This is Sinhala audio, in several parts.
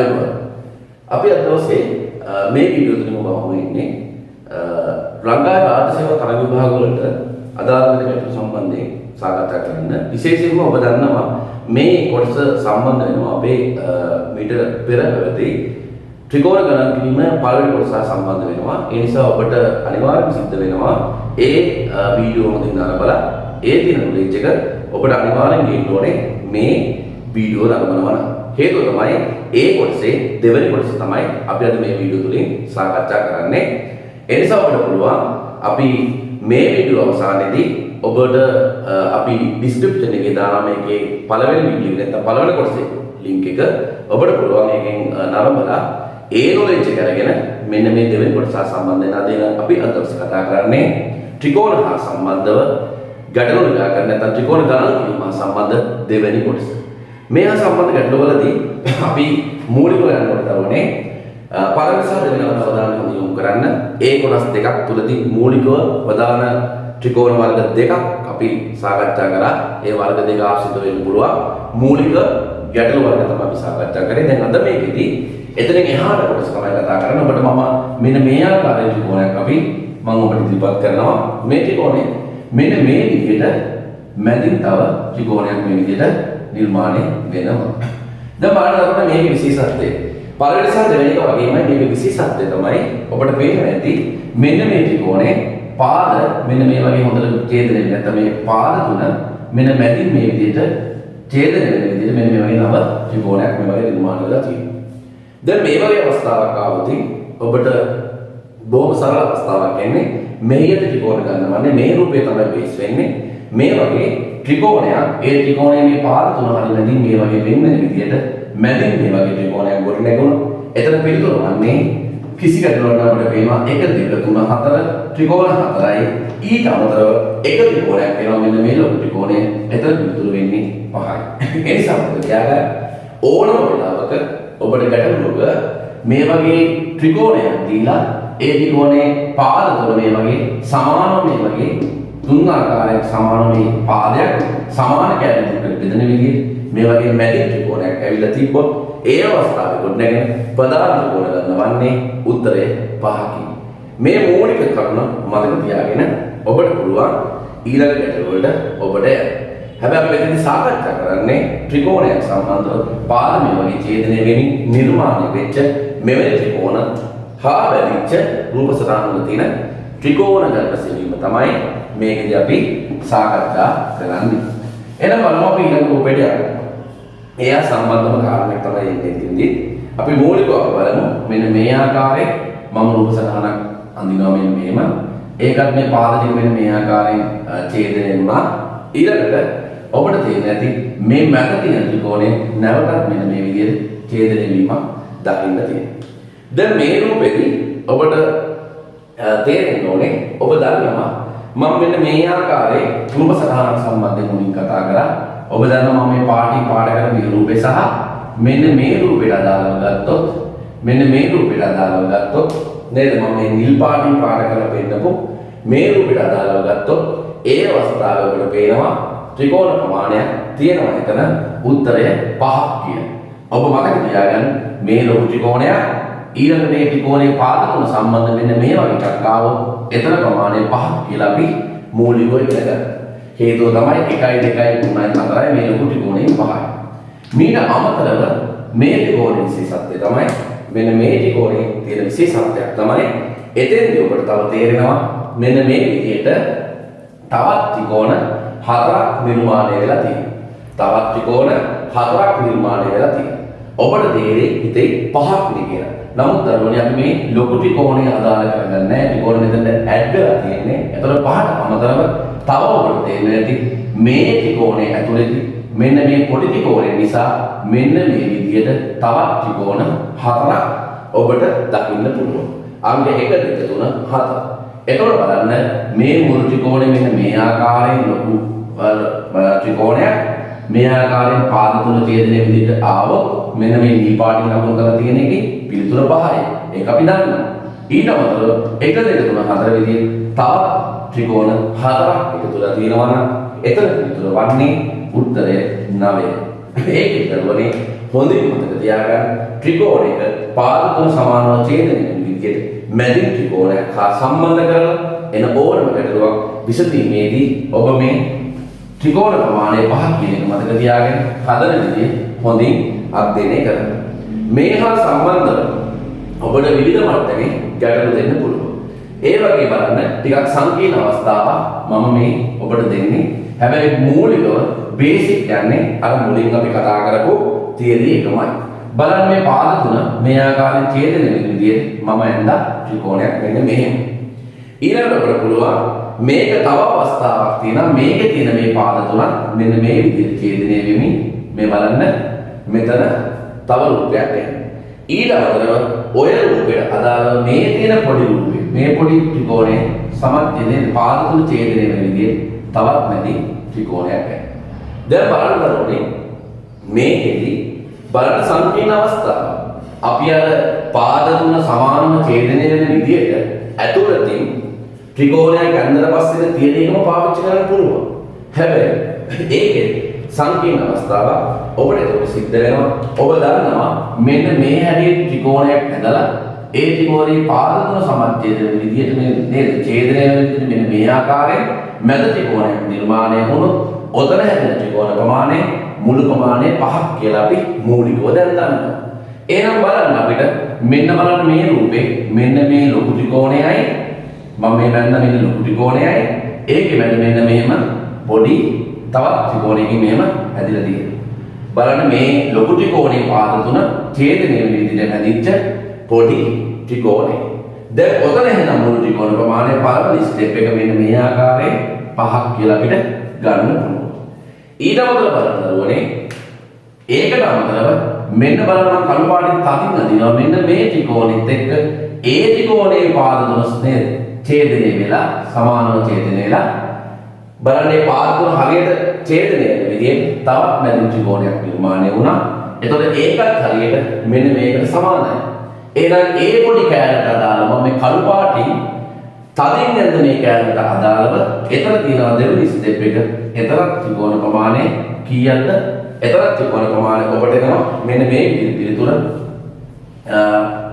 අයුබෝවන්. අපි අද දවසේ මේ වීඩියෝ තුලින් ඔබ ඉන්නේ රංගා රාජ්‍ය සේවා තරග විභාග වලට අදාළ වෙන ගැටලු සම්බන්ධයෙන් සාකච්ඡා කරන්න. විශේෂයෙන්ම ඔබ දන්නවා මේ කොටස සම්බන්ධ වෙනවා අපේ මීට පෙර පැවති ත්‍රිකෝණ ගණන් කිරීම පළවෙනි කොටස සම්බන්ධ වෙනවා. ඒ නිසා ඔබට අනිවාර්යයෙන් සිද්ධ වෙනවා ඒ වීඩියෝ හොඳින් නරඹලා ඒ දින නොලෙජ් එක ඔබට අනිවාර්යෙන් ගේන්න ඕනේ මේ වීඩියෝ නරඹනවා. හේතුව තමයි ඒ කොටසේ දෙවෙනි කොටස තමයි අපි අද මේ වීඩියෝ තුලින් සාකච්ඡා කරන්නේ. ඒ නිසා ඔබට පුළුවන් අපි මේ වීඩියෝ අවසානයේදී ඔබට අපි ඩිස්ක්‍රිප්ෂන් එකේ දානවා මේකේ පළවෙනි වීඩියෝ එක නැත්නම් පළවෙනි කොටසේ link එක ඔබට පුළුවන් එකෙන් නරඹලා ඒ knowledge එක අරගෙන මෙන්න මේ දෙවෙනි කොටස සම්බන්ධ වෙන අද අපි අද දවසේ කතා කරන්නේ ත්‍රිකෝණ හා සම්බන්ධව ගැටලු නිරාකරණ නැත්නම් ත්‍රිකෝණ ගණන් කිරීම සම්බන්ධ දෙවෙනි කොටස. මේ හා සම්බන්ධ ගැටලුවලදී අපි මූලිකව යනකොට තවනේ පළවෙනි සහ දෙවෙනි අවධානය යොමු කරන්න ඒ කොටස් දෙකක් තුලදී මූලිකව ප්‍රධාන ත්‍රිකෝණ වර්ග දෙකක් අපි සාකච්ඡා කරා. ඒ වර්ග දෙක ආශ්‍රිත වෙන්න පුළුවන් මූලික ගැටලු වර්ග තමයි අපි සාකච්ඡා කරේ. දැන් අද මේකෙදී එතනින් එහාට කොටස තමයි කතා කරන්නේ. ඔබට මම මෙන්න මේ ආකාරයේ ත්‍රිකෝණයක් අපි මම ඔබට ඉදිරිපත් කරනවා. මේ ත්‍රිකෝණය මෙන්න මේ විදිහට මැදින් තව ත්‍රිකෝණයක් මේ විදිහට නිර්මාණය වෙනවා. දැන් බලන්න අපිට මේකේ විශේෂත්වය. පළවෙනි සහ දෙවෙනි එක වගේම මේකේ විශේෂත්වය තමයි ඔබට පේන්න ඇති මෙන්න මේ ත්‍රිකෝණේ පාද මෙන්න මේ වගේ හොඳට ඡේදනය වෙන්නේ නැත්නම් මේ පාද තුන මෙන්න මැදින් මේ විදිහට ඡේදනය වෙන විදිහට මෙන්න මේ වගේ නව ත්‍රිකෝණයක් මේ වගේ නිර්මාණය වෙලා තියෙනවා. දැන් මේ වගේ අවස්ථාවක් ආවොත් ඔබට බොහොම සරල අවස්ථාවක් එන්නේ මෙහෙයට ත්‍රිකෝණ ගන්නවන්නේ මේ රූපය තමයි බේස් වෙන්නේ. මේ වගේ ත්‍රිකෝණයක් ඒ ත්‍රිකෝණයේ මේ පාද තුන හරිය මැදින් මේ වගේ වෙන්න විදිහට මැදින් මේ වගේ ත්‍රිකෝණයක් ගොඩ නැගුණා. එතන පිළිතුර වන්නේ කිසි ගැටලුවක් අපිට පේනවා 1 2 3 4 ත්‍රිකෝණ 4යි ඊට අමතරව එක ත්‍රිකෝණයක් වෙනවා මෙන්න මේ ලොකු ත්‍රිකෝණය. එතන පිළිතුර වෙන්නේ 5යි. ඒ නිසා අපිට තියාගන්න ඕනම වෙලාවක ඔබට ගැටලුවක මේ වගේ ත්‍රිකෝණයක් දීලා ඒ ත්‍රිකෝණයේ පාද තුන මේ වගේ සමානව මේ වගේ තුන් ආකාරයක සමාන මේ පාදයක් සමාන කැලේ දෙකකට බෙදෙන විදිහට මේ වගේ මැදි ත්‍රිකෝණයක් ඇවිල්ලා තිබ්බොත් ඒ අවස්ථාවේ ගොඩනැගෙන ප්‍රධාන ත්‍රිකෝණ ගන්නවන්නේ උත්තරය 5කි. මේ මූලික කරුණ මතක තියාගෙන ඔබට පුළුවන් ඊළඟ ගැටලුව වලට ඔබට යන්න. හැබැයි අපි මෙතනදී සාකච්ඡා කරන්නේ ත්‍රිකෝණයක් සම්බන්ධව පාද මේ වගේ ඡේදනය වෙමින් නිර්මාණය වෙච්ච මෙවැනි ත්‍රිකෝණ හා බැඳිච්ච රූප සටහන් වල තියෙන ත්‍රිකෝණ ගණන සෙවීම තමයි මේකදී අපි සාකච්ඡා කරන්නේ. එහෙනම් බලමු අපි ඊළඟ රූපෙට යන්න. එයා සම්බන්ධම කාරණයක් තමයි එන්නේ ඉතින්දී. අපි මූලිකව බලමු මෙන්න මේ ආකාරයේ මම රූප සටහනක් අඳිනවා මෙන්න මෙහෙම. ඒකත් මේ පාද ටික මෙන්න මේ ආකාරයෙන් ඡේදනය වුණා. ඊළඟට ඔබට තේරෙන්නේ නැති මේ මැද තියෙන ත්‍රිකෝණය නැවතත් මෙන්න මේ විදිහට ඡේදනය වීමක් දකින්න තියෙනවා. දැන් මේ රූපෙදී ඔබට තේරෙන්න ඕනේ ඔබ දන්නවා මම මෙන්න මේ ආකාරයේ රූප සටහනක් සම්බන්ධයෙන් මුලින් කතා කරා. ඔබ දන්නවා මම මේ පාටින් පාඩ කරන මේ රූපේ සහ මෙන්න මේ රූපෙට අදාළව ගත්තොත් මෙන්න මේ රූපෙට අදාළව ගත්තොත් නේද මම මේ නිල් පාටින් පාඩ කරලා පෙන්නපු මේ රූපෙට අදාළව ගත්තොත් ඒ අවස්ථාවේ ඔබට පේනවා ත්‍රිකෝණ ප්‍රමාණයක් තියෙනවා එතන උත්තරය 5ක් කියන. ඔබ මතක තියාගන්න මේ ලොකු ත්‍රිකෝණයක් ඊළඟ මේ ත්‍රිකෝණයේ පාද තුන සම්බන්ධ වෙන්න මේ වගේ එකක් ආවොත් එතන ප්‍රමාණය 5ක් කියලා අපි මූලිකව ඉගෙන ගන්නවා. හේතුව තමයි 1 2 3 4යි මේ ලොකු ත්‍රිකෝණයේ 5යි. මීට අමතරව මේ ත්‍රිකෝණයේ විශේෂත්වය තමයි මෙන්න මේ ත්‍රිකෝණයේ තියෙන විශේෂත්වයක් තමයි එතෙන්දී ඔබට තව තේරෙනවා මෙන්න මේ විදිහට තවත් ත්‍රිකෝණ 4ක් නිර්මාණය වෙලා තියෙනවා. තවත් ත්‍රිකෝණ 4ක් නිර්මාණය වෙලා තියෙනවා. ඔබට තේරෙයි හිතේ 5ක් නේ කියලා. නමුත් දරුවනේ අපි මේ ලොකු ත්‍රිකෝණය අදාළ කරගන්නේ නැහැ. ත්‍රිකෝණ මෙතන ඇඩ් වෙලා තියෙන්නේ. ඒතකොට 5ට අමතරව තව ඔබට තේරෙන්නේ නැති මේ ත්‍රිකෝණය ඇතුළේදී මෙන්න මේ පොඩි ත්‍රිකෝණය නිසා මෙන්න මේ විදිහට තවත් ත්‍රිකෝණ 4ක් ඔබට දකින්න පුළුවන්. අංග 1 2 3 4. එතකොට බලන්න මේ මුළු ත්‍රිකෝණය මෙන්න මේ ආකාරයෙන් ලොකු ත්‍රිකෝණයක් මේ ආකාරයෙන් පාද තුන ඡේදනය විදිහට ආවොත් මෙන්න මේ නිල් පාටින් ලකුණු කරලා තියෙන එකේ පිළිතුර 5යි. ඒක අපි දන්නවා. ඊට අමතරව 1 2 3 4 විදිහේ තවත් ත්‍රිකෝණ 4ක් එකතුලා තියෙනවා නම් එතන පිළිතුර වන්නේ උත්තරය 9. ඒකේ දරුවනේ හොඳින් මතක තියාගන්න ත්‍රිකෝණයක පාද තුන සමානව ඡේදනය වෙන විදිහට මැදින් ත්‍රිකෝණයක් හා සම්බන්ධ කරලා එන ඕනම ගැටලුවක් විසඳීමේදී ඔබ මේ ත්‍රිකෝණ ප්‍රමාණය 5ක් කියන එක මතක තියාගෙන හදන විදිහ හොඳින් අධ්‍යයනය කරන්න. මේ හා සම්බන්ධව ඔබට විවිධ මට්ටමේ ගැටලු දෙන්න පුළුවන්. ඒ වගේ බලන්න ටිකක් සංකීර්ණ අවස්ථාවක් මම මේ ඔබට දෙන්නේ. හැබැයි මූලිකව බේසික් යන්නේ අර මුලින් අපි කතා කරපු තියරි එකමයි. බලන්න මේ පාද තුන මේ ආකාරයෙන් ඡේදනය වෙන විදිහට මම ඇඳා ත්‍රිකෝණයක් වෙන්න මෙහෙම. ඊළඟට අපිට පුළුවන් මේක තව අවස්ථාවක් තියෙනවා. මේකේ තියෙන මේ පාද තුන මෙන්න මේ විදිහට ඡේදනය වෙමින් මේ බලන්න මෙතන තව රූපයක් එනවා. ඊට අමතරව ඔය රූපයට අදාළව මේ තියෙන පොඩි රූපේ මේ පොඩි ත්‍රිකෝණයේ සමත්යනේ පාද තුන ඡේදනය වෙන විදිහට තවත් නැති ත්‍රිකෝණයක් එනවා. දැන් බලන්න ඕනේ මේකෙදි බලන්න සංකීර්ණ අවස්ථාව. අපි අර පාද තුන සමානව ඡේදනය වෙන විදිහට ඇතුළතින් ත්‍රිකෝණයක් ඇඳලා පස්සේ තියෙන එකම පාවිච්චි කරන්න පුළුවන්. හැබැයි ඒකේ සංකීර්ණ අවස්ථාව ඔබට ඒක සිද්ධ වෙනවා. ඔබ දන්නවා මෙන්න මේ හැටියට ත්‍රිකෝණයක් ඇඳලා ඒ ත්‍රිකෝණයේ පාද තුන සමච්ඡේදන විදිහට මේ නේද ඡේදනය වෙන විදිහට මෙන්න මේ ආකාරයෙන් මැද ත්‍රිකෝණයක් නිර්මාණය වුණොත් ඔතන හැදෙන ත්‍රිකෝණ ප්‍රමාණය මුළු ප්‍රමාණය 5ක් කියලා අපි මූලිකව දැන් දන්නවා. එහෙනම් බලන්න අපිට මෙන්න බලන්න මේ රූපේ මෙන්න මේ ලොකු ත්‍රිකෝණයයි මම මේ බැලන මෙන්න ලොකු ත්‍රිකෝණයයි ඒකේ මැද මෙන්න මෙහෙම පොඩි තවත් ත්‍රිකෝණයකින් මෙහෙම හැදිලා තියෙනවා. බලන්න මේ ලොකු ත්‍රිකෝණයේ පාද තුන ඡේදනය වෙන විදිහට හැදිච්ච පොඩි ත්‍රිකෝණය. දැන් ඔතන එහෙනම් මුළු ත්‍රිකෝණ ප්‍රමාණය පළවෙනි ස්ටෙප් එක මෙන්න මේ ආකාරයෙන් 5ක් කියලා අපිට ගන්න පුළුවන්. ඊට අමතරව බලන්න ඕනේ ඒකට අමතරව මෙන්න බලන්න කළු පාටින් තදින් අදිනවා මෙන්න මේ ත්‍රිකෝණෙත් එක්ක ඒ ත්‍රිකෝණයේ පාද තුනස් නේද ඡේදනය වෙලා සමානව ඡේදනය වෙලා බලන්න මේ පාද තුන හරියට ඡේදනය වෙන විදිහට තවත් මැදින් ත්‍රිකෝණයක් නිර්මාණය වුණා. එතකොට ඒකත් හරියට මෙන්න මේකට සමානයි. එහෙනම් ඒ පොඩි කෑල්ලට අදාළව මම මේ කළු පාටින් තදින් යන මේ කෑල්ලට අදාළව එතන තියෙනවා දෙවෙනි ස්ටෙප් එක. එතන ත්‍රිකෝණ ප්‍රමාණය කීයක්ද? එතන ත්‍රිකෝණ ප්‍රමාණය ඔබට එනවා මෙන්න මේ විදිහට පිළිතුර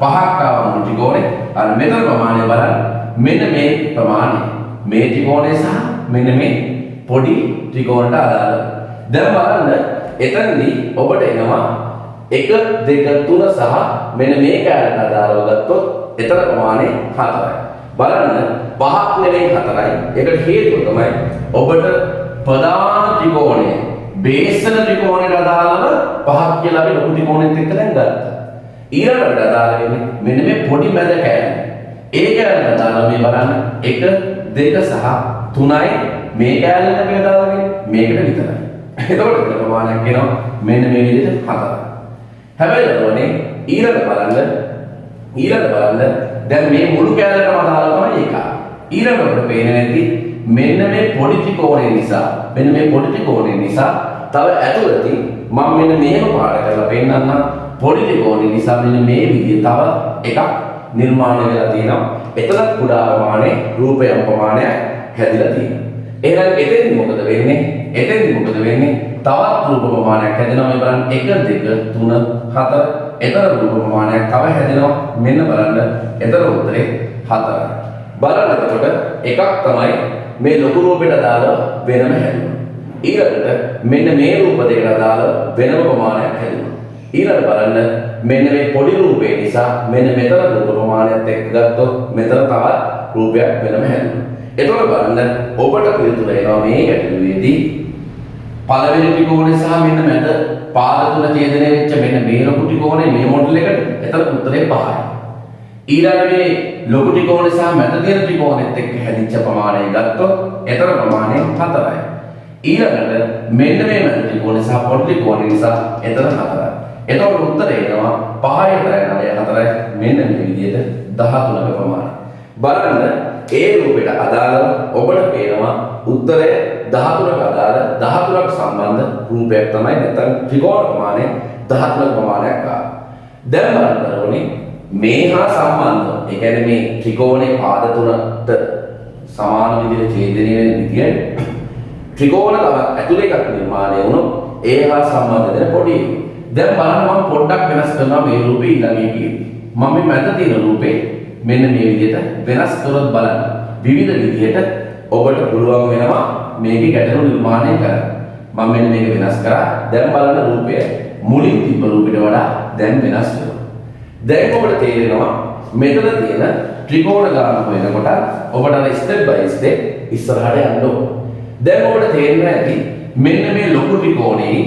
5ක් ආවම ත්‍රිකෝණේ අර මෙතන ප්‍රමාණය බලන්න මෙන්න මේ ප්‍රමාණය මේ ත්‍රිකෝණය සහ මෙන්න මේ පොඩි ත්‍රිකෝණයට අදාළව. දැන් බලන්න එතනදී ඔබට එනවා 1 2 3 සහ මෙන්න මේ කෑල්ලට අදාළව ගත්තොත් එතන ප්‍රමාණය 4යි. බලන්න 5ක් නෙවෙයි 4යි. ඒකට හේතුව තමයි ඔබට ප්‍රධාන ත්‍රිකෝණය බේසන ත්‍රිකෝණයට අදාළව 5ක් කියලා අපි ලොකු ත්‍රිකෝණෙත් එක්ක දැන් ගත්තා. ඊළඟට අදාළ වෙන්නේ මෙන්න මේ පොඩි මැද කෑල්ල. ඒ කෑල්ලට අදාළව මේ බලන්න 1 2 සහ 3යි මේ කෑල්ලට අපි අදාළ වෙන්නේ මේකට විතරයි. එතකොට ප්‍රමාණයක් එනවා මෙන්න මේ විදිහට 4යි. හැබැයි බලන්නේ ඊළඟ බලන්න දැන් මේ මුළු කෑල්ලටම අදාළ තමයි එක. ඊළඟට පේන්නේ නැති මෙන්න මේ පොඩි ත්‍රිකෝණය නිසා තව ඇතුළතින් මම මෙන්න මෙහෙම පාඩ කරලා පෙන්නන්නම්. පොඩි ත්‍රිකෝණය නිසා මෙන්න මේ විදිහට තව එකක් නිර්මාණය වෙලා තියෙනවා. එතනත් කුඩා ප්‍රමාණයේ රූපයන් ප්‍රමාණයක් හැදිලා තියෙනවා. එහෙනම් එතෙන්දි මොකද වෙන්නේ? තවත් රූප ප්‍රමාණයක් හැදෙනවා. මේ බලන්න 1 2 3 4 එතන රූප ප්‍රමාණයක් තව හැදෙනවා. මෙන්න බලන්න එතන උත්තරේ 4යි. බලන්න එතකොට එකක් තමයි මේ ලොකු රූපෙට අදාළව වෙනම හැදෙනවා. ඊළඟට මෙන්න මේ රූප දෙකට අදාළව වෙනම ප්‍රමාණයක් හැදෙනවා. ඊළඟ බලන්න මෙන්න මේ පොඩි රූපේ නිසා මෙන්න මෙතන රූප ප්‍රමාණයත් එක්ක ගත්තොත් මෙතන තවත් රූපයක් වෙනම හැදෙනවා. එතකොට බලන්න ඔබට පිළිතුර එනවා මේ ගැටලුවේදී පළවෙනි ත්‍රිකෝණය සහ මෙන්න මැද පාද තුන ඡේදනය වෙච්ච මෙන්න මේ ලොකු ත්‍රිකෝණය මේ මොඩල් එකට එතන උත්තරේ 5යි. ඊළඟ මේ ලොකු ත්‍රිකෝණය සහ මැද තියෙන ත්‍රිකෝණෙත් එක්ක හැදිච්ච ප්‍රමාණය ගත්තොත් එතන ප්‍රමාණය 4යි. ඊළඟට මෙන්න මේ මැද ත්‍රිකෝණය සහ පොඩි ත්‍රිකෝණය නිසා එතන 4යි. එතකොට උත්තරේ එනවා 5යි 4යි 4යි මෙන්න මේ විදිහට 13ක ප්‍රමාණය. බලන්න ඒ රූපෙට අදාළව ඔබට පේනවා උත්තරය 13ක අදාළ 13ක සම්බන්ධ රූපයක් තමයි නැත්නම් ත්‍රිකෝණ ප්‍රමාණය 13ක ප්‍රමාණයක් ආවා. දැන් බලන්න ඕනේ මේ හා සම්බන්ධව ඒ කියන්නේ මේ ත්‍රිකෝණේ පාද තුනට සමාන විදිහට ඡේදනය වෙන විදිහට ත්‍රිකෝණ තව ඇතුළේ එකක් නිර්මාණය වුණොත් ඒ හා සම්බන්ධ දෙන පොඩි දැන් බලන්න මම පොඩ්ඩක් වෙනස් කරනවා මේ රූපේ ඊළඟ එකේදී. මම මේ මැද තියෙන රූපේ මෙන්න මේ විදිහට වෙනස් කරොත් බලන්න. විවිධ විදිහට ඔබට පුළුවන් වෙනවා මේකේ ගැටලු නිර්මාණය කරන්න. මම මෙන්න මේක වෙනස් කරා. දැන් බලන්න රූපය මුලින් තිබ්බ රූපෙට වඩා දැන් වෙනස් වෙනවා. දැන් ඔබට තේරෙනවා මෙතන තියෙන ත්‍රිකෝණ ගාන හොයනකොට ඔබට අර ස්ටෙප් බයි ස්ටෙප් ඉස්සරහට යන්න ඕන. දැන් ඔබට තේරෙනවා ඇති මෙන්න මේ ලොකු ත්‍රිකෝණේ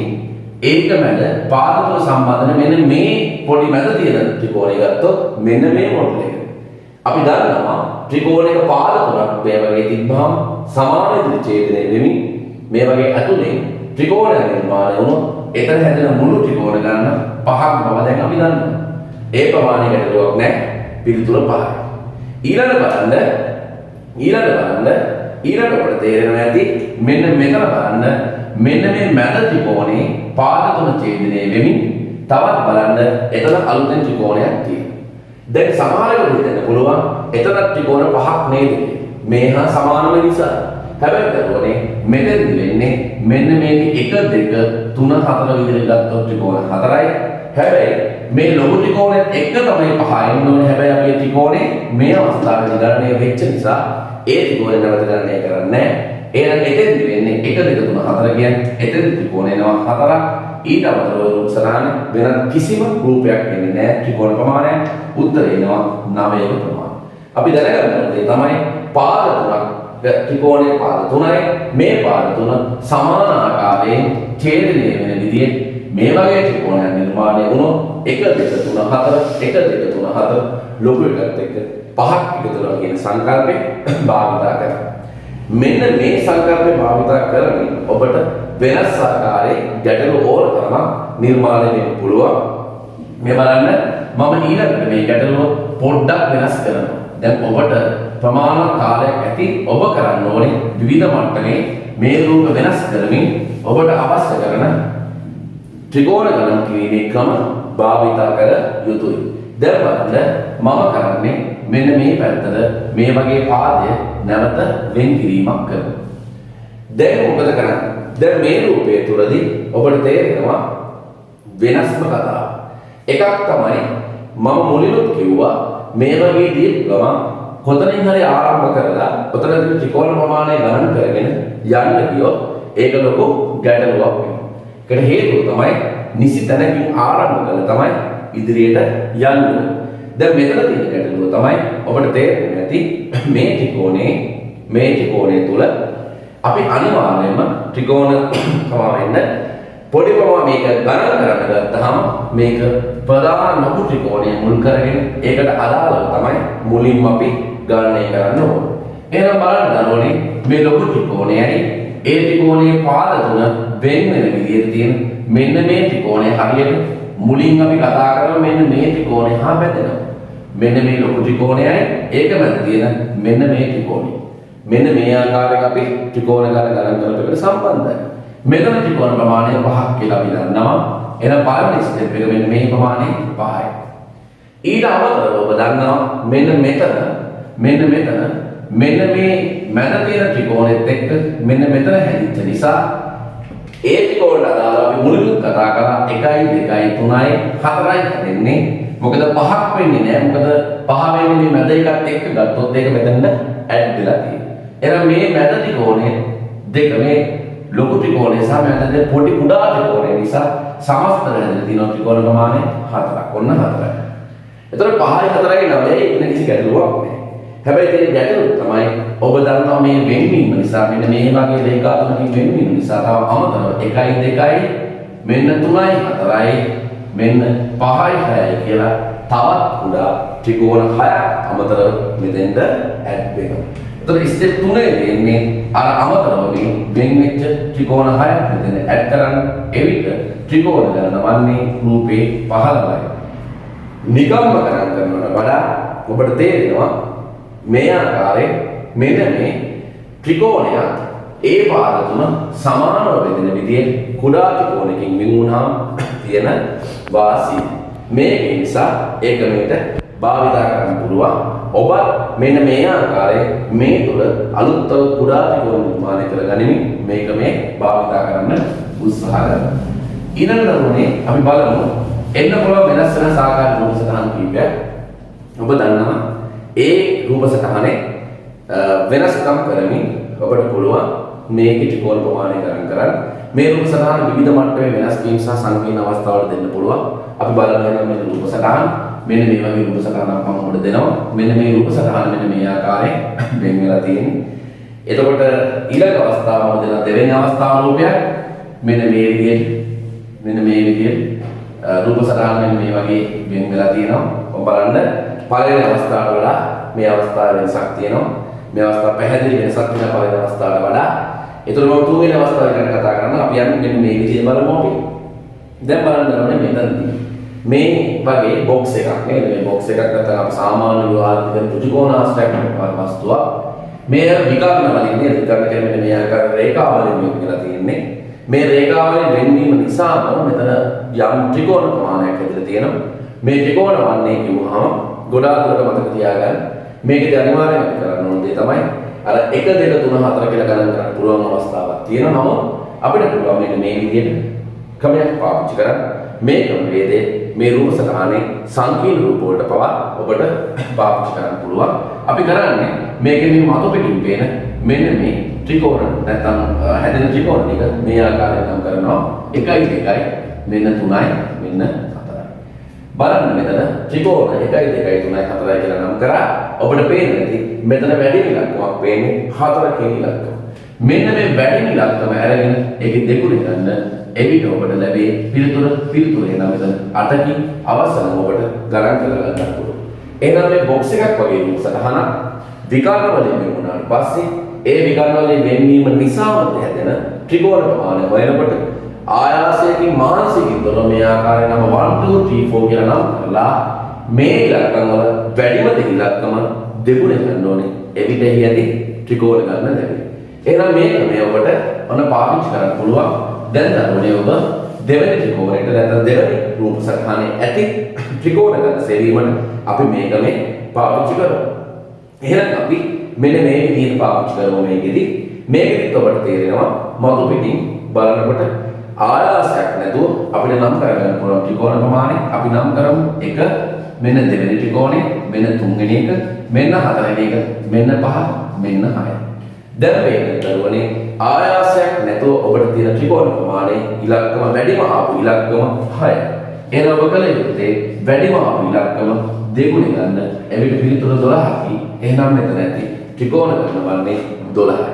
ඒක මැද පාද තුන සම්බන්ධන මෙන්න මේ පොඩි මැද තියෙන ත්‍රිකෝණය ගත්තොත් මෙන්න මේ මොඩල් එක. අපි දන්නවා ත්‍රිකෝණයක පාද තුනක් මේ වගේ තිබ්බහම සමාන ඉදිරි ඡේදනය වෙමින් මේ වගේ අතුලෙන් ත්‍රිකෝණය නිර්මාණය වුණොත් එතන හැදෙන මුළු ත්‍රිකෝණ ගන්න පහක් බව දැන් අපි දන්නවා. ඒ ප්‍රමාණය ගැටලුවක් නැහැ. පිළිතුර පහයි. ඊළඟ බලන්න අපිට තේරෙනවා ඇති මෙන්න මෙතන බලන්න මෙන්න මේ මැද ත්‍රිකෝණේ පාද තුන ඡේදනය වෙමින් තවත් බලන්න එතන අලුතෙන් ත්‍රිකෝණයක් තියෙනවා. දැන් සමහරකට හිතන්න පුළුවන් එතන ත්‍රිකෝණ පහක් නේද? මේ හා සමානම නිසා. හැබැයි දරුවනේ මෙතෙන්දි වෙන්නේ මෙන්න මේක 1 2 3 4 විදිහට ගත්තොත් ත්‍රිකෝණ 4යි. හැබැයි මේ ලොකු ත්‍රිකෝණෙත් එක තමයි පහ එන්න ඕනේ. හැබැයි අපි ත්‍රිකෝණේ මේ අවස්ථාවේදී ගණනය වෙච්ච නිසා ඒ ත්‍රිකෝණය නැවත ගණනය කරන්නේ නැහැ. එහෙනම් එතෙන්දි වෙන්නේ 1 2 3 4 කියන්නේ එතෙන්දි ත්‍රිකෝණේ නම 4ක්. ඊට අමතරව රූප සරහනේ වෙන කිසිම රූපයක් වෙන්නේ නැහැ. ත්‍රිකෝණ ප්‍රමාණය උත්තරේ එනවා 9ක ප්‍රමාණය. අපි දැනගන්න ඕනේ තමයි පාද තුනක් ත්‍රිකෝණයේ පාද තුනයි. මේ පාද තුන සමාන ආකාරයෙන් ඡේදනය වෙන විදිහේ මේ වගේ ත්‍රිකෝණයක් නිර්මාණය වුණොත් 1 2 3 4 1 2 3 4 ලොකු එකත් එක්ක පහක් එකතු කරලා කියන සංකල්පේ භාවිතා කරනවා. මෙන්න මේ සංකල්පේ භාවිතා කරමින් ඔබට වෙනස් ආකාරයේ ගැටලු ඕන තරම් නිර්මාණය වෙන්න පුළුවන්. මේ බලන්න මම ඊළඟට මේ ගැටලුව පොඩ්ඩක් වෙනස් කරනවා. දැන් ඔබට ප්‍රමාණ කාලයක් ඇති ඔබ කරන්න ඕනේ විවිධ මට්ටමේ මේ රූප වෙනස් කරමින් ඔබට අවශ්‍ය කරන ත්‍රිකෝණ ගණන් කිරීමේ ක්‍රම භාවිතා කර යුතුයි. දැන් බලන්න මම කරන්නේ මෙන්න මේ පැත්තට මේ වගේ පාදය නැවත වෙන් කිරීමක් කරනවා. දැන් මොකද කරන්නේ? දැන් මේ රූපය තුලදී ඔබට තේරෙනවා වෙනස්ම කතාව. එකක් තමයි මම මුලිනුත් කිව්වා මේ වගේ දීප් ගමන් කොතනින් හරි ආරම්භ කරලා ඔතනදී ත්‍රිකෝණ ප්‍රමාණය ගණන් කරගෙන යන්න ගියොත් ඒක ලොකු ගැටලුවක් වෙනවා. ඒකට හේතුව තමයි නිසි තැනකින් ආරම්භ කළා තමයි ඉදිරියට යන්නේ. දැන් මෙතන තියෙන ගැටලුව තමයි ඔබට තේරෙන්නේ නැති මේ ත්‍රිකෝණය තුල අපි අනිවාර්යයෙන්ම ත්‍රිකෝණ සමා වෙන්න පොඩි ප්‍රමාණ මේක ගණන් කරන්න ගත්තාම මේක ප්‍රධාන ලොකු ත්‍රිකෝණය මුල් කරගෙන ඒකට අදාළව තමයි මුලින්ම අපි ගණනය කරන්න ඕනේ. එහෙනම් බලන්න දරුවනේ මේ ලොකු ත්‍රිකෝණයයි ඒ ත්‍රිකෝණයේ පාද තුන වෙන වෙන විදිහට තියෙන මෙන්න මේ ත්‍රිකෝණය හරියට මුලින් අපි කතා කරලා මෙන්න මේ ත්‍රිකෝණය හා බැඳෙනවා. මෙන්න මේ ලොකු ත්‍රිකෝණයයි ඒක මැද තියෙන මෙන්න මේ ත්‍රිකෝණය. මෙන්න මේ ආකාරයෙන් අපි ත්‍රිකෝණ ගණන් කරපෙකට සම්බන්ධයි. මෙතන ත්‍රිකෝණ ප්‍රමාණය 5ක් කියලා අපි දන්නවා. එහෙනම් පළවෙනි ස්ටෙප් එක මෙන්න මේ ප්‍රමාණය 5යි. ඊට අමතරව ඔබ දන්නවා මෙන්න මේ මැද තියෙන ත්‍රිකෝණෙත් එක්ක මෙන්න මෙතන හැදිච්ච නිසා ඒ ත්‍රිකෝණ අදාළව අපි මුලින්ම කතා කරා 1 2 3යි 4යි හැදෙන්නේ. මොකද 5ක් වෙන්නේ නැහැ. මොකද 5 වෙන්නේ මේ මැද එකත් එක්ක ගත්තොත් ඒක මෙතනට ඇඩ් වෙලා තියෙනවා. එහෙනම් මේ මැද ත්‍රිකෝණය දෙක මේ ලොකු ත්‍රිකෝණය සහ මැද පොඩි කුඩා ත්‍රිකෝණය නිසා සමස්ත හැදෙන තියෙන ත්‍රිකෝණ ප්‍රමාණය 4ක්. ඔන්න 4යි. එතකොට 5යි 4යි 9යි ඉන්න කිසි ගැටලුවක් නැහැ. හැබැයි තියෙන ගැටලුව තමයි ඔබ දන්නවා මේ වෙන්වීම නිසා මෙන්න මේ වගේ රේඛා තුනකින් වෙන්වීම නිසා තව අමතරව 1යි 2යි මෙන්න 3යි 4යි මෙන්න 5යි 6යි කියලා තවත් කුඩා ත්‍රිකෝණ 6ක් අමතරව මෙතෙන්ට ඇඩ් වෙනවා. එතකොට ස්ටෙප් 3 දෙන්නේ අර අමතරව මේ වෙන් වෙච්ච ත්‍රිකෝණ 6ක් මෙතන ඇඩ් කරන්න එවිට ත්‍රිකෝණ ගණන වන්නේ රූපේ 15යි. නිකම්ම ගණන් කරනවට වඩා ඔබට තේරෙනවා මේ ආකාරයෙන් මෙන්න මේ ත්‍රිකෝණය ඒ පාද තුන සමානව බෙදෙන විදිහේ කුඩා ත්‍රිකෝණකින් වෙන් වුණාම තියෙන වාසිය. මේ නිසා ඒක මේට භාවිතා කරන්න පුළුවන්. ඔබ මෙන්න මේ ආකාරයෙන් මේ තුල අලුත් කුඩා ත්‍රිකෝණ නිර්මාණය කරගනිමින් මේක මේ භාවිතා කරන්න උත්සාහ කරනවා. ඊළඟ දරුවනේ අපි බලමු එන්න පුළුවන් වෙනස් වෙන සාකාර රූප සටහන් කීපයක්. ඔබ දන්නවා ඒ රූප සටහනේ වෙනස්කම් කරමින් ඔබට පුළුවන් මේකේ ත්‍රිකෝණ ප්‍රමාණය ගණන් කරන්න. මේ රූප සටහන විවිධ මට්ටමේ වෙනස් වීම සහ සංකීර්ණ අවස්ථාවල දෙන්න පුළුවන්. අපි බලනවා මේ රූප සටහන මෙන්න මේ වගේ රූප සටහනක් මම ඔබට දෙනවා. මෙන්න මේ රූප සටහන මෙන්න මේ ආකාරයෙන් වෙන් වෙලා තියෙන්නේ. එතකොට ඊළඟ අවස්ථාව මම දෙන දෙවෙනි අවස්ථාව රූපයක් මෙන්න මේ විදිහට රූප සටහන මෙන්න මේ වගේ වෙන් වෙලා තියෙනවා. ඔබ බලන්න පළවෙනි අවස්ථාවට වඩා මේ අවස්ථාවේ වෙනසක් තියෙනවා. මේ අවස්ථාව පැහැදිලි වෙනසක් තියෙනවා පළවෙනි අවස්ථාවට වඩා. ඒතර මම තුන්වෙනි අවස්ථාව ගැන කතා කරනවා. අපි යන්නේ මෙන්න මේ විදිහට බලමු අපි. දැන් බලන්න ඕනේ මෙතනදී මේ වගේ බොක්ස් එකක් නේද? මේ බොක්ස් එකක් නැත්නම් අපි සාමාන්‍ය විවාදිත ත්‍රිකෝණාශ්‍රයක් වස්තුවක්. මේ විකර්ණ වලින් නේද? විකර්ණ කියන්නේ මේ ආකාර රේඛා වලින් වෙන් වෙලා තියෙන්නේ. මේ රේඛා වලින් වෙන්වීම නිසාම මෙතන යම් ත්‍රිකෝණ ප්‍රමාණයක් ඇතුළේ තියෙනවා. මේ ත්‍රිකෝණ වන්නේ කිව්වහම ගොඩාක් දුරට මතක තියාගන්න. මේකේ අනිවාර්යයෙන් කරන්න ඕන දේ තමයි අර 1 2 3 4 කියලා ගණන් කරන්න පුළුවන් අවස්ථාවක් තියෙනවා. නමුත් අපිට පුළුවන් මෙන්න මේ විදිහට ක්‍රමයක් පාවිච්චි කරන්න. මේ ක්‍රමවේදයේ මේ රූප සටහනේ සංකීර්ණ රූප වලට පවා ඔබට පාවිච්චි කරන්න පුළුවන්. අපි කරන්නේ මේකේ මේ මතු පිටින් පේන මෙන්න මේ ත්‍රිකෝණ නැත්නම් හැදෙන ත්‍රිකෝණ ටික මේ ආකාරයෙන් නම් කරනවා 1 2 මෙන්න 3යි මෙන්න 4යි. බලන්න මෙතන ත්‍රිකෝණ 1 2 3 4යි කියලා නම් කරා ඔබට පේන්නේ නැති මෙතන වැඩි ඉලක්කමක් පේන්නේ 4 කියන ඉලක්කම. මෙන්න මේ වැඩි ඉලක්කම අරගෙන ඒකේ දෙගුණ ගන්න එවිට ඔබට ලැබේ පිළිතුර එනවා මෙතන 8කින් අවසන ඔබට ගණන් කරලා ගන්න පුළුවන්. එහෙනම් මේ බොක්ස් එකක් වගේ රූප සටහනක් විකර්ණ වලින් වෙන් වුණාට පස්සේ ඒ විකර්ණ වලින් වෙන්වීම නිසාම හැදෙන ත්‍රිකෝණ ප්‍රමාණය හොයනකොට ආයාසයෙන් මානසිකින් තොර මේ ආකාරයෙන් නම් 1 2 3 4 කියලා නම් කරලා මේ ඉලක්කම් වල වැඩිම ඉලක්කම දෙගුණ ගන්න ඕනේ. එවිට එහි ඇති ත්‍රිකෝණ ගන්න ලැබෙයි. එහෙනම් මේක මේ ඔබට ඔන්න පාවිච්චි කරන්න පුළුවන්. දැන් දරුවනේ ඔබ දෙවෙනි ත්‍රිකෝණයට නැත්නම් දෙවෙනි රූප සටහනේ ඇති ත්‍රිකෝණ ගන්න සෙවීමට අපි මේක මේ පාවිච්චි කරමු. එහෙනම් අපි මෙන්න මේ විදිහට පාවිච්චි කරමු මේකෙදි. මේකෙදිත් ඔබට තේරෙනවා මතු පිටින් බලනකොට ආයාසයක් නැතුව අපිට නම් කරගන්න පුළුවන් ත්‍රිකෝණ ප්‍රමාණය. අපි නම් කරමු 1 මෙන්න දෙවෙනි ත්‍රිකෝණය, මෙන්න තුන්වෙනි එක, මෙන්න හතරවෙනි එක, මෙන්න 5, මෙන්න 6. දැන් මේක දරුවනේ ආයාසයක් නැතුව ඔබට තියෙන ත්‍රිකෝණ ප්‍රමාණය ඉලක්කම වැඩිම ආපු ඉලක්කම 6. එහෙනම් ඔබ කල යුත්තේ වැඩිම ආපු ඉලක්කම දෙගුණ ගන්න. එවිට පිළිතුර 12කි. එහෙනම් මෙතන ඇති ත්‍රිකෝණ ගන්න වන්නේ 12යි.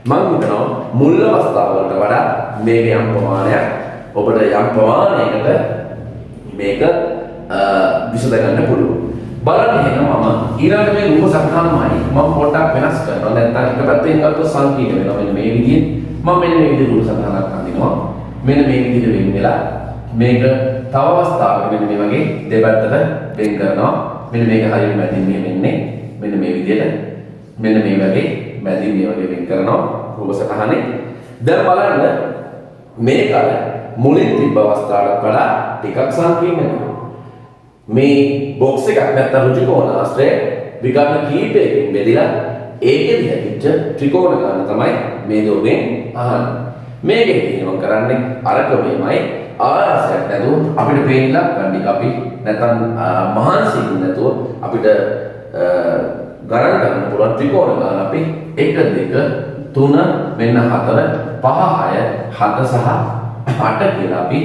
මම හිතනවා මුල් අවස්ථාවලට වඩා මේක යම් ප්‍රමාණයක් ඔබට යම් ප්‍රමාණයකට මේක විසඳ ගන්න පුළුවන්. බලන්න එහෙනම් මම ඊළඟ මේ රූප සටහනමයි මම පොඩ්ඩක් වෙනස් කරනවා. නැත්නම් එක පැත්තෙන් ගත්තොත් සංකීර්ණ වෙනවා. මෙන්න මේ විදිහේ මම මෙන්න මේ විදිහේ රූප සටහනක් අඳිනවා. මෙන්න මේ විදිහට වෙන් වෙලා මේක තව අවස්ථාවක මෙන්න මේ වගේ දෙපැත්තට වෙන් කරනවා. මෙන්න මේක හරියට මැදින් වෙන්නේ. මෙන්න මේ විදිහට මෙන්න මේ වගේ මැදින් මේ වගේ වෙන් කරනවා රූප සටහනේ. දැන් බලන්න මේක මුලින් තිබ්බ අවස්ථාවකට වඩා ටිකක් සංකීර්ණ වෙනවා. මේ බොක්ස් එකක් නැත්නම් ත්‍රිකෝණාශ්‍රය විකර්ණ කීපයකින් බෙදලා ඒකෙදි හැදිච්ච ත්‍රිකෝණ ගන්න තමයි මේ දෝගෙන් අහන්නේ. මේකෙදි මම කරන්නේ අර ක්‍රමෙමයි ආයාසයක් නැතුව අපිට පේන්නලා ගන්න අපි නැත්නම් මහන්සියෙන් නැතුව අපිට ගණන් ගන්න පුළුවන් ත්‍රිකෝණ ගන්න අපි 1 2 3 මෙන්න 4 5 6 7 සහ 8 කියලා අපි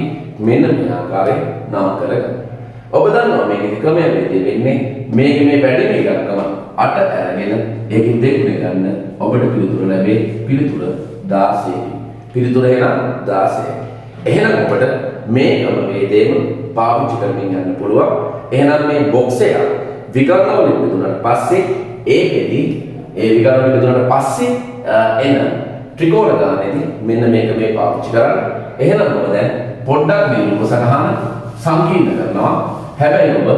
මෙන්න මේ ආකාරයෙන් නම් කරගන්නවා. ඔබ දන්නවා මේකේ ක්‍රමවේදය වෙන්නේ මේකේ මේ වැඩිම ඉලක්කම 8 අරගෙන ඒකෙන් දෙගුණ ගන්න ඔබට පිළිතුර ලැබේ පිළිතුර 16. පිළිතුර එනවා 16. එහෙනම් ඔබට මේ ක්‍රමවේදයෙන් පාවිච්චි කරමින් යන්න පුළුවන්. එහෙනම් මේ බොක්ස් එක විකර්ණ වලින් බෙදුනට පස්සේ ඒකෙදි ඒ විකර්ණ වලින් බෙදුනට පස්සේ එන ත්‍රිකෝණ ගානේදී මෙන්න මේක මේ පාවිච්චි කරන්න. එහෙනම් ඔබ දැන් පොඩ්ඩක් මේ රූප සටහන සංකීර්ණ කරනවා. හැබැයි ඔබ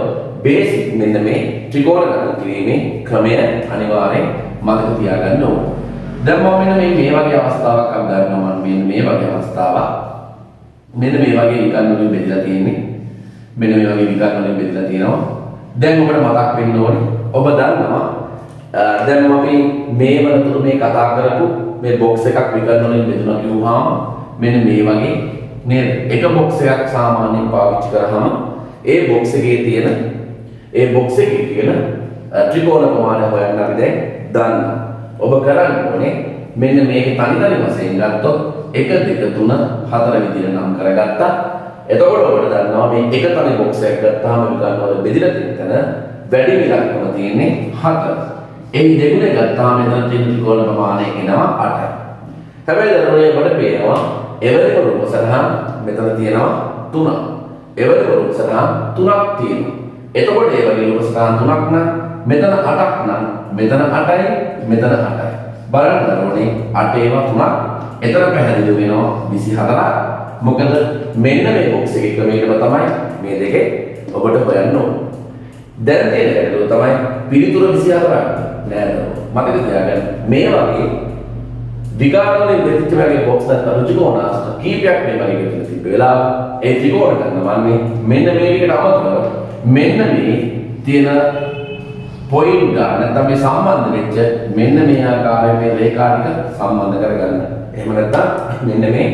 බේසික් මෙන්න මේ ත්‍රිකෝණ ගණන් කිරීමේ ක්‍රමය අනිවාර්යෙන් මතක තියාගන්න ඕන. දැන් මම මෙන්න මේ වගේ අවස්ථාවක් අත්දැකනවා. මම මේ වගේ අවස්ථාවක් මෙන්න මේ වගේ විකර්ණ වලින් බෙදලා තියෙන්නේ. මෙන්න මේ වගේ විකර්ණ වලින් බෙදලා තියෙනවා. දැන් ඔබට මතක් වෙන්න ඕනේ ඔබ දන්නවා දැන් අපි මේ වලතුරු මේ කතා කරපු මේ බොක්ස් එකක් විකර්ණ වලින් බෙදුණා කිව්වහම මෙන්න මේ වගේ නේද? එක බොක්ස් එකක් සාමාන්‍යයෙන් පාවිච්චි කරාම ඒ බොක්ස් එකේ තියෙන ත්‍රිකෝණ ප්‍රමාණය හොයන්න අපි දැන් දන්නවා. ඔබ කරන්න ඕනේ මෙන්න මේක තනි වශයෙන් ගත්තොත් 1 2 3 4 විදිහට නම් කරගත්තා. එතකොට ඔබට දන්නවා මේ එක තනි බොක්ස් එකක් ගත්තාම විකල්පවල බෙදලා තියෙන තැන වැඩි ඉලක්කම තියෙන්නේ 4. ඒ දෙගුණේ ගත්තාම මෙතන තියෙන ත්‍රිකෝණ ප්‍රමාණය එනවා 8යි. හැබැයි දරුවනේ ඔබට පේනවා එවැනි රූප සටහන් මෙතන තියෙනවා 3ක්. එවැනි රූප සටහන් 3ක් තියෙනවා. එතකොට ඒ වගේ රූප සටහන් 3ක් නම් මෙතන 8ක් නම් මෙතන 8යි මෙතන 8යි. බලන්න දරුවනේ 8 ඒවා 3ක්. එතන පැහැදිලි වෙනවා 24ක්. මොකද මෙන්න මේ බොක්ස් එකේ ක්‍රමයකම තමයි මේ දෙකේ ඔබට හොයන්න ඕනේ. දැන් තියෙන ගැටලුව තමයි පිළිතුර 24ක් නෑ නේද? මතක තියාගන්න මේ වගේ විකාරවලින් වෙච්ච වගේ බොක්ස් එකක් ත්‍රිකෝණාස්ත කීපයක් මේ වගේ එකතු තිබ්බ වෙලාව ඒ ත්‍රිකෝණ ගන්නවන්නේ මෙන්න මේකට අමතරව මෙන්න මේ තියෙන පොයින්ට් ගන්න නැත්නම් මේ සම්බන්ධ වෙච්ච මෙන්න මේ ආකාරයේ මේ රේඛා ටික සම්බන්ධ කරගන්න. එහෙම නැත්නම් මෙන්න මේ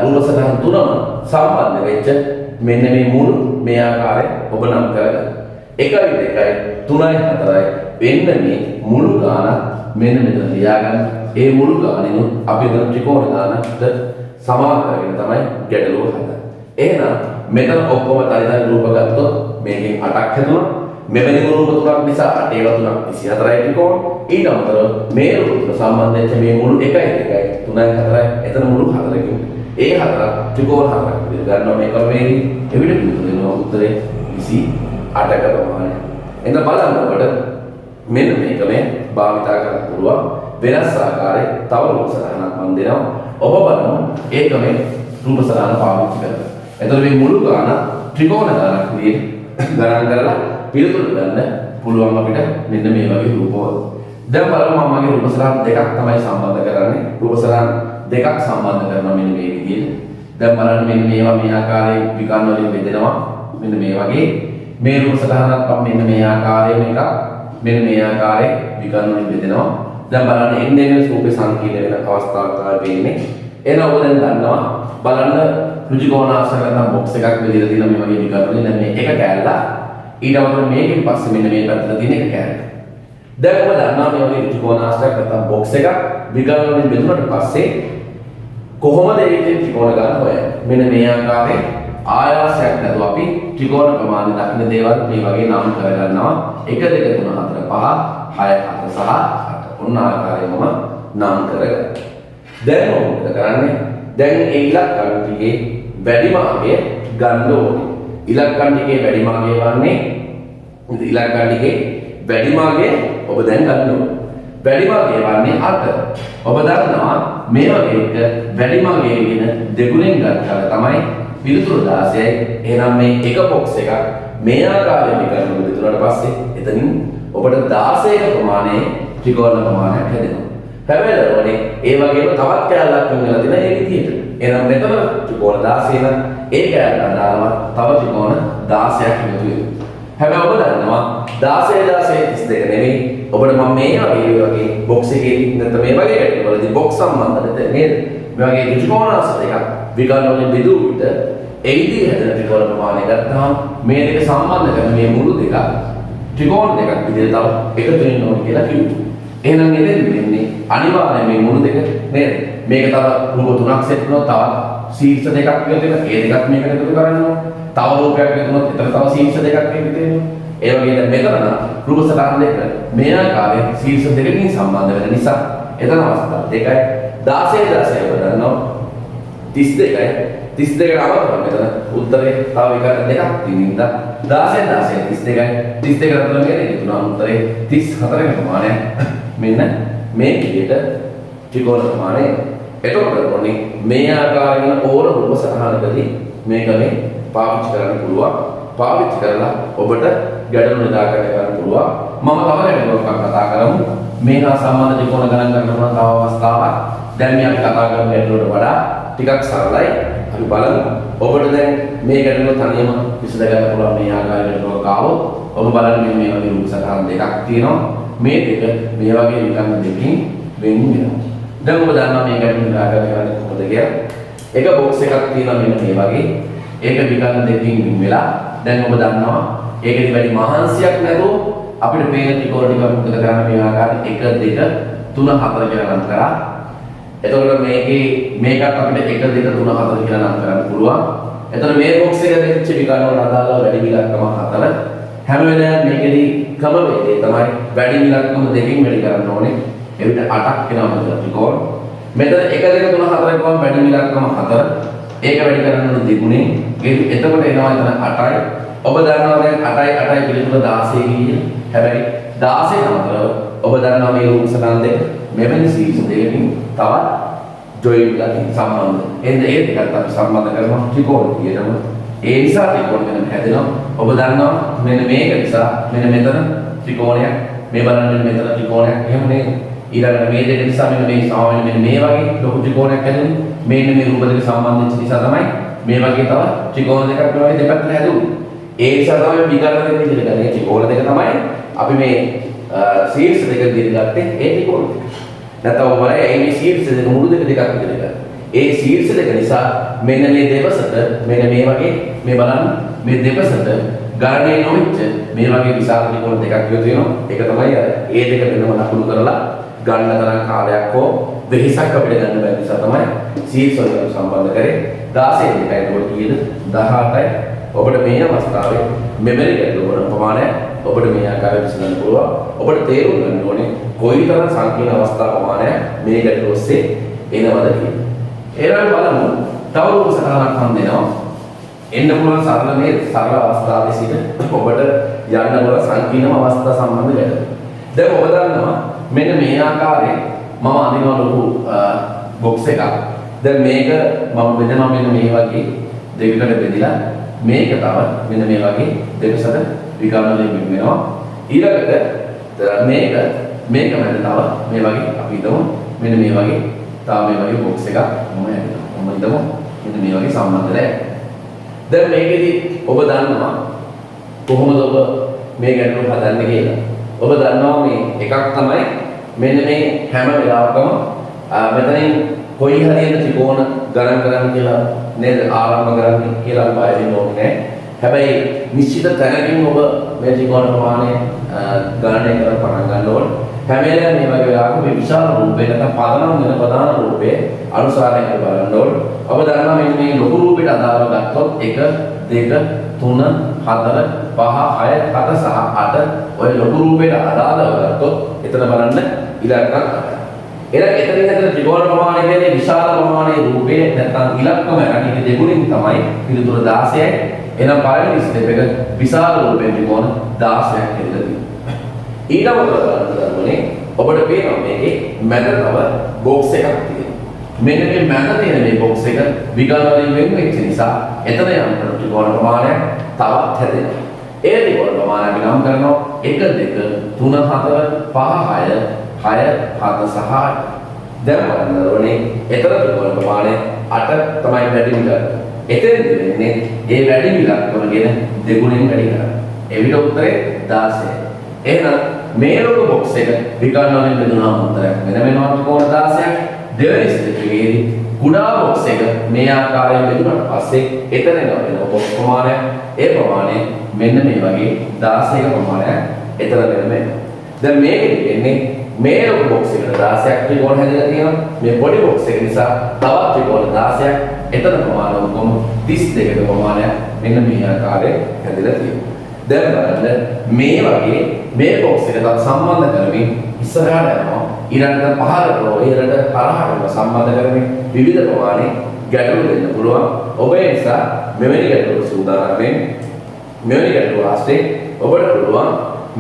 රූප සටහන් තුනම සම්බන්ධ වෙච්ච මෙන්න මේ මුළු මේ ආකාරයෙන් ඔබ නම් කරගන්න. 1යි 2යි 3යි 4යි වෙන්න මේ මුළු ගාන මෙන්න මෙතන ලියාගන්න. ඒ මුළු ගානෙනු අපි ගන්න ත්‍රිකෝණ ගානට සමාන කරගෙන තමයි ගැටලුව හදන්නේ. එහෙනම් මෙතන ඔක්කොම තනි රූප ගත්තොත් මේකෙන් 8ක් හැදුණා. මෙවැනි රූප තුනක් නිසා 8 ඒවා තුනක් 24යි ත්‍රිකෝණ. ඊට අමතරව මේ රූප තුන සම්බන්ධ වෙච්ච මේ මුළු 1යි 2යි 3යි 4යි එතන මුළු 4කින් ඒ 4 ත්‍රිකෝණ 4ක් විදිහට ගන්නවා මේ ක්‍රමයේදී එවිට පිටු දෙනවා උත්තරේ 28ක ප්‍රමාණය. එතන බලන්න ඔබට මෙන්න මේක මේ භාවිතා කරන්න පුළුවන් වෙනස් ආකාරයේ තව රූප සටහනක් මම දෙනවා. ඔබ බලමු ඒක මේ රූප සටහන පාවිච්චි කරලා. එතකොට මේ මුළු ගාන ත්‍රිකෝණ ගානක් විදිහට ගණන් කරලා පිළිතුරු ගන්න පුළුවන් අපිට මෙන්න මේ වගේ රූපවල. දැන් බලමු මම මගේ රූප සටහන් දෙකක් තමයි සම්බන්ධ කරන්නේ. රූප සටහන් දෙකක් සම්බන්ධ කරනවා මෙන්න මේ විදිහට. දැන් බලන්න මෙන්න මේවා මේ ආකාරයේ විකර්ණ වලින් බෙදෙනවා. මෙන්න මේ වගේ මේ රූප සටහනක් මෙන්න මේ ආකාරයෙන් එකක් මෙන්න මේ ආකාරයේ විකර්ණ වලින් බෙදෙනවා. දැන් බලන්න එන්නේ රූපේ සංකීර්ණ වෙන අවස්ථාවක් තමයි වෙන්නේ. එන ඔබ දැන් දන්නවා බලන්න ත්‍රිකෝණාශ්‍ර නැත්නම් බොක්ස් එකක් බෙදලා තියෙන මේ වගේ විකර්ණ වලින් දැන් මේ එක කෑල්ල ඊට අමතරව මේකෙන් පස්සේ මෙන්න මේ පැත්තට තියෙන එක කෑල්ල. දැන් ඔබ දන්නවා මේ වගේ ත්‍රිකෝණාශ්‍රයක් නැත්නම් බොක්ස් එකක් විකර්ණ වලින් බෙදුනට පස්සේ කොහොමද ඒකේ ත්‍රිකෝණ ගන්න හොයන්නේ? මෙන්න මේ ආකාරයෙන් ආයාසයක් නැතුව අපි ත්‍රිකෝණ ප්‍රමාණය දක්න දේවල් මේ වගේ නම් කරගන්නවා. 1 2 3 4 5 6 7 සහ 8 ඔන්න ආකාරයෙන්ම නම් කරගන්න. දැන් මොකද කරන්නේ? දැන් ඒ ඉලක්කම් ටිකේ වැඩිමාගය ගන්න ඕනේ. ඉලක්කම් ටිකේ වැඩිමාගය වන්නේ ඉලක්කම් ටිකේ වැඩිමාගය ඔබ දැන් ගන්න ඕනේ. වැඩිමාගය වන්නේ 8. ඔබ දන්නවා මේ වගේ එක වැඩිමාගයගෙන දෙගුණෙන් ගත්තාම තමයි පිළිතුරු 16යි. එහෙනම් මේ එක බොක්ස් එකක් මේ ආකාරයෙන් විකරන විතරට පස්සේ එතනින් ඔබට 16ක ප්‍රමාණයේ ත්‍රිකෝණ ප්‍රමාණයක් හැදෙනවා. හැබැයි දරුවනේ ඒ වගේම තවත් කැලලක් වෙනවා තියෙන ඒ විදිහට. එහෙනම් මෙතන ත්‍රිකෝණ 16 නම් ඒ කැලල අදාළව තව ත්‍රිකෝණ 16ක් එකතු වෙනවා. හැබැයි ඔබ දන්නවා 16 32 නෙවෙයි ඔබට මම මේ වගේ බොක්ස් එකේ නැත්නම් මේ වගේ ගැටවලදී බොක්ස් සම්බන්ධ නේද? මේ වගේ ත්‍රිකෝණාශ්‍ර එකක් විකර්ණ වලින් බෙදූ විට ඒ විදිහට හැදෙන ත්‍රිකෝණ ප්‍රමාණය ගත්තාම මේ දෙක සම්බන්ධ කරන මේ මුළු දෙක ත්‍රිකෝණ දෙකක් විදිහට තව එකතු වෙන්න ඕනේ කියලා කිව්වා. එහෙනම් එතෙන් වෙන්නේ අනිවාර්යයෙන් මේ මුළු දෙක නේද? මේක තව රූප තුනක් සෙට් කරනවා තව ශීර්ෂ දෙකක් එකතු වෙනවා. ඒ දෙකක් මේකට එකතු කරනවා. තව රූපයක් එකතු වුණොත් එතන තව ශීර්ෂ දෙකක් එකතු වෙනවා. ඒ වගේ දැන් මෙතන රූප සටහන් දෙක මේ ආකාරයෙන් ශීර්ෂ දෙකකින් සම්බන්ධ වෙන නිසා එතන අවස්ථා දෙකයි 16 වදන්නවා 32යි 32කට අවතරව මෙතන උත්තරේ තව එක දෙකක් තියෙනවා 16 32යි 32කට අතර මේ තුන උත්තරේ 34ක ප්‍රමාණය මෙන්න මේ විදිහට ත්‍රිකෝණ ප්‍රමාණය. එතකොට ඕනේ මේ ආකාරයෙන් ඕන රූප සටහනකදී මේක මේ පාවිච්චි කරන්න පුළුවන්. පාවිච්චි කරලා ඔබට ගැටලු නිරාකරණය කරන්න පුළුවන්. මම තව ගැටලුවක් කතා කරමු. මේ හා සම්බන්ධ ත්‍රිකෝණ ගණන් ගන්න තව අවස්ථාවක්. දැන් මේ අපි කතා කරන ගැටලුවට වඩා ටිකක් සරලයි. අපි බලමු. ඔබට දැන් මේ ගැටලුව තනියම විසඳ ගන්න පුළුවන් මේ ආකාරයට ගැටලුවක් ආවොත් ඔබ බලන්න මේ වගේ රූප සටහන් දෙකක් තියෙනවා. මේ දෙක මේ වගේ විකර්ණ දෙකකින් වෙන් වෙනවා. දැන් ඔබ දන්නවා මේ ගැටලුව නිරාකරණය කරන්න කොහොමද කියලා. එක බොක්ස් එකක් තියෙනවා මෙන්න මේ වගේ. ඒක විකල්ප දෙකකින් වෙන් වෙලා දැන් ඔබ දන්නවා ඒකෙදි වැඩි මහන්සියක් නැතුව අපිට පේන ත්‍රිකෝණ ටික මොකද කරන්නේ මේ ආකාරයෙන් 1 2 3 4 කියලා නම් කරා. එතකොට මේකත් අපිට 1 2 3 4 කියලා නම් කරන්න පුළුවන්. එතකොට මේ බොක්ස් එකේ දෙච්ච විකල්ප වල අදාළව වැඩි විලක්කම 4. හැම වෙලාවෙම මේකෙදි ක්‍රමවේදය තමයි වැඩි විලක්කම දෙකකින් වැඩි කරන්න ඕනේ. එවිට 8ක් වෙනවා ත්‍රිකෝණ. මෙතන 1 2 3 4 ගමන් වැඩි විලක්කම 4. ඒක වැඩි කරන්න ඕන දෙගුණෙන්. එතකොට එනවා එතන 8යි. ඔබ දන්නවා දැන් 8යි 8යි පිළිතුර 16 කීය. හැබැයි 16 නතර ඔබ දන්නවා මේ රූප සටහන් දෙක මෙවැනි සීරීස් දෙකකින් තවත් ජොයින් වෙලා සම්බන්ධ. එන්න ඒ දෙකත් අපි සම්බන්ධ කරනවා ත්‍රිකෝණ කියනවා. ඒ නිසා ත්‍රිකෝණ වෙන හැදෙනවා. ඔබ දන්නවා මෙන්න මේක නිසා මෙන්න මෙතන ත්‍රිකෝණයක් මේ බලන්න මෙතන ත්‍රිකෝණයක් එහෙම නේද? ඊළඟට මේ දෙක නිසා මෙන්න මේ සාමාන්‍ය මෙන්න මේ වගේ ලොකු ත්‍රිකෝණයක් හැදෙන්නේ. මෙන්න මේ රූප දෙක සම්බන්ධ වෙච්ච නිසා තමයි මේ වගේ තව ත්‍රිකෝණ දෙකක් මේ වගේ දෙපැත්තට හැදුනේ. ඒ නිසා තමයි විකල්ප දෙක විදිහට ගන්නේ. ත්‍රිකෝණ දෙක තමයි අපි මේ සීරීස් දෙක විදිහට ගත්තේ ඒ ත්‍රිකෝණ දෙක. නැත්නම් ඔබ බලන්න මේ සීරීස් දෙක මුළු දෙක විදිහට ගන්න. ඒ සීරීස් දෙක නිසා මෙන්න මේ දෙපසට මෙන්න මේ වගේ මේ බලන්න මේ දෙපසට ගණනය නොවෙච්ච මේ වගේ විශාල ත්‍රිකෝණ දෙකක් එකතු වෙනවා. ඒක තමයි අර ඒ දෙක වෙනම ලකුණු කරලා ගන්න තරම් කාලයක් හෝ වෙහසක් අපිට ගන්න බැරි නිසා තමයි සීරීස් වලට සම්බන්ධ කරේ 16 දෙකයි ඒකට කීයද 18යි. ඔබට මේ අවස්ථාවේ මෙමරි ගැටලුව වන ප්‍රමාණය ඔබට මේ ආකාරයට විසඳන්න පුළුවන්. ඔබට තේරුම් ගන්න ඕනේ කොයිතරම් සංකීර්ණ අවස්ථා ප්‍රමාණයක් මේ ගැටලුව ඔස්සේ එනවද කියලා. ඒරල් බලමු තව රූප සටහනක් හම් දෙනවා. එන්න පුළුවන් සරල අවස්ථාවේ සිට ඔබට යන්න පුළුවන් සංකීර්ණ අවස්ථා සම්බන්ධ ගැටලුව. දැන් ඔබ දන්නවා මෙන්න මේ ආකාරයෙන් මම අඳිනවා ලොකු බොක්ස් එකක්. දැන් මේක මම බෙදනවා මෙන්න මේ වගේ දෙකකට බෙදලා මේක තව මෙන්න මේ වගේ දෙකසට විකල්ප වලින් වෙනවා. ඊළඟට මේක මැද තව මේ වගේ අපි හිතමු මෙන්න මේ වගේ තව මේ වගේ බොක්ස් එකක් මම යනවා. මම හිතමු මෙන්න මේ වගේ සම්බන්ධයක්. දැන් මේකෙදි ඔබ දන්නවා කොහොමද ඔබ මේ ගැටලුව හදන්නේ කියලා. ඔබ දන්නවා මේ එකක් තමයි මෙන්න මේ හැම වෙලාවකම මෙතනින් කොයි හරියට ත්‍රිකෝණ ගණන් කරන්න කියලා නේද ආරම්භ කරන්නේ කියලා බය වෙන්න ඕනේ නැහැ. හැබැයි නිශ්චිත තැනකින් ඔබ මේ ත්‍රිකෝණ ප්‍රමාණය ගණනය කරලා පටන් ගන්න ඕනේ. හැම වෙලාවෙම මේ වගේ වෙලාවක මේ විශාල රූපේ නැත්නම් පදනම් වෙන ප්‍රධාන රූපේ අනුසාරයෙන් බලන්න ඕනේ. ඔබ දන්නවා මේ ලොකු රූපෙට අදාළව ගත්තොත් 1 2 3 4 5 6 7 සහ 8 ඔය ලොකු රූපෙට අදාළව ගත්තොත් එතන බලන්න ඉලක්කම් 8. එතනින් ත්‍රිකෝණ ප්‍රමාණය කියන්නේ විශාල ප්‍රමාණයේ රූපේ නැත්නම් ඉලක්කම යන්නේ දෙගුණින් තමයි පිළිතුර 16යි. එහෙනම් පළවෙනි ස්ටෙප් එක විශාල රූපේ ත්‍රිකෝණ 16ක් හැදලා තියෙනවා. ඊළඟට බලන්න ඔබට පේනවා මේකේ මැද තව බොක්ස් එකක් තියෙනවා. මෙන්න මේ මැද තියෙන මේ බොක්ස් එක විකල්ප වලින් වෙන් වෙච්ච නිසා එතන යන ත්‍රිකෝණ ප්‍රමාණය තවත් හැදෙනවා. ඒ ත්‍රිකෝණ ප්‍රමාණය අපි නම් කරනවා 1 2 3 4 5 6 6 7 සහ 8. දැන් බලන්න ඕනේ එතන ත්‍රිකෝණ ප්‍රමාණය 8 තමයි වැඩි විලක්කම. එතෙන්ද වෙන්නේ ඒ වැඩි විලක්කම ගැන දෙගුණෙන් වැඩි කරන්නේ. එවිට උත්තරේ 16. එහෙනම් මේ ලොකු බොක්ස් එක විකල්ප වලින් බෙදුනහම උත්තරයක් වෙනවා ත්‍රිකෝණ 16ක්. දෙවෙනි ස්ථිතියේදී කුඩා බොක්ස් එක මේ ආකාරයෙන් බෙදුනට පස්සේ එතන වෙන බොක්ස් ප්‍රමාණය ඒ ප්‍රමාණය මෙන්න මේ වගේ 16ක ප්‍රමාණයක් එතන වෙනවා. දැන් මේකෙදි වෙන්නේ මේ ලොකු බොක්ස් එකට 16ක් ත්‍රිකෝණ හැදලා තියෙනවා. මේ පොඩි බොක්ස් එක නිසා තවත් ත්‍රිකෝණ 16ක් එතන ප්‍රමාණය ඔක්කොම 32ක ප්‍රමාණයක් මෙන්න මේ ආකාරයෙන් හැදලා තියෙනවා. දැන් බලන්න මේ වගේ මේ බොක්ස් එකට සම්බන්ධ කරමින් ඉස්සරහට යනවා. ඊළඟට පහළට ඊළඟට හරහට සම්බන්ධ කරමින් විවිධ ප්‍රමාණයේ ගැටලු දෙන්න පුළුවන්. ඔබ ඒ නිසා මෙවැනි ගැටලු සූදානම් වෙන්න. මෙවැනි ගැටලු ආශ්‍රේ ඔබට පුළුවන්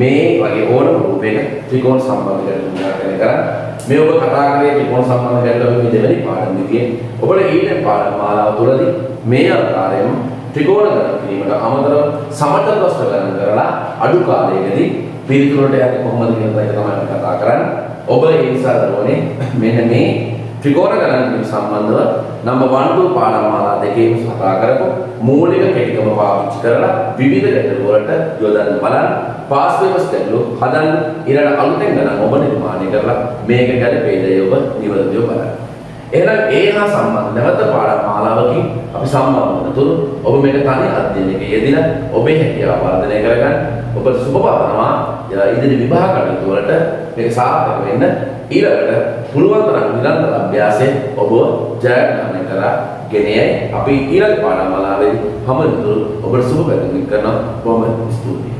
මේ වගේ ඕනම රූපයක ත්‍රිකෝණ සම්බන්ධ ගැටලු නිරාකරණය කරන්න. මේ ඔබ කතා කරේ ත්‍රිකෝණ සම්බන්ධ ගැටලු මේ දෙවෙනි පාඩම දෙකේ ඔබට ඊළඟ පාඩම මාලාව තුළදී මේ ආකාරයෙන්ම ත්‍රිකෝණ ගණන් කිරීමට අමතරව සමතල ප්‍රශ්න ගණන් කරලා අඩු කාලයකදී පිළිතුරට යන්නේ කොහොමද කියන එක තමයි අපි කතා කරන්නේ. ඔබ ඒ නිසා දරුවනේ මෙන්න මේ ත්‍රිකෝණ ගණන් කිරීම සම්බන්ධව නම්බර් 1 2 පාඩම් මාලා දෙකේම කතා කරපො මූලික කෙටිකම පාවිච්චි කරලා විවිධ ගැටලු වලට යොදන්න බලන්න. පාස් පේපර්ස් ගැටලු හදන්න ඊළඟ අලුතෙන් ගණන් ඔබ නිර්මාණය කරලා මේක ගැලපෙයිද ඔබ නිවැරදිව බලන්න. එහෙනම් ඒ හා සම්බන්ධ නැවත පාඩම් මාලාවකින් අපි සම්බන්ධ වෙනතුරු ඔබ මේක තනි අධ්‍යයනයක යෙදিলা ඔබේ හැකියාව වර්ධනය කරගන්න ඔබට සුබ පතනවා ඉදිරි විභාග කටයුතු වලට මේක සාර්ථක වෙන්න ඊළඟට පුළුවන් තරම් නිරන්තර අභ්‍යාසයෙන් ඔබ ජයග්‍රහණය කරා ගෙනයයි අපි ඊළඟ පාඩම් මාලාවේදී හමු වෙනතුරු ඔබට සුබ පැතුම් කරනවා බොහොම ස්තුතියි